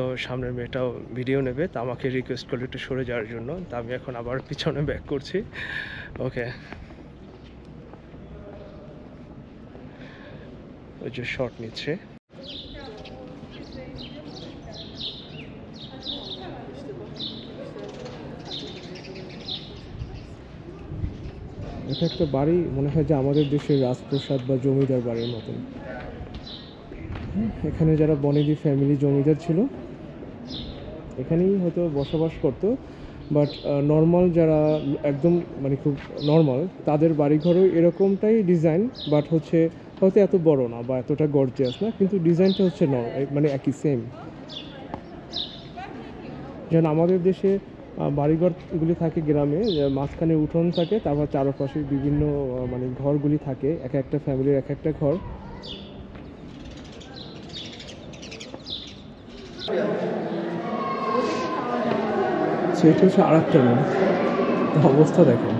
তো সামনের মেয়েটাও ভিডিও নেবে, তো আমাকে রিকোয়েস্ট করলো একটু সরে যাওয়ার জন্য। তো আমি এখন আবার পিছনে ব্যাক করছি। ওকে, ওই যে শর্ট নিচ্ছে। এটা একটা বাড়ি মনে হয় যে আমাদের দেশের রাজপ্রাসাদ বা জমিদার বাড়ির মতন। এখানে যারা বনেদি ফ্যামিলি জমিদার ছিল এখানেই হয়তো বসবাস করতো, বাট নর্মাল যারা একদম মানে খুব নর্মাল তাদের বাড়িঘরও এরকমটাই ডিজাইন, বাট হচ্ছে হয়তো এত বড় না বা এতটা গর্জিয়াস না, কিন্তু ডিজাইনটা হচ্ছে মানে একই সেম। যেমন আমাদের দেশে বাড়িঘরগুলি থাকে গ্রামে, মাঝখানে উঠোন থাকে, তারপর চারপাশে বিভিন্ন মানে ঘরগুলি থাকে, এক একটা ফ্যামিলির এক একটা ঘর। সেটা হচ্ছে আর একটা রুম, অবস্থা দেখেন।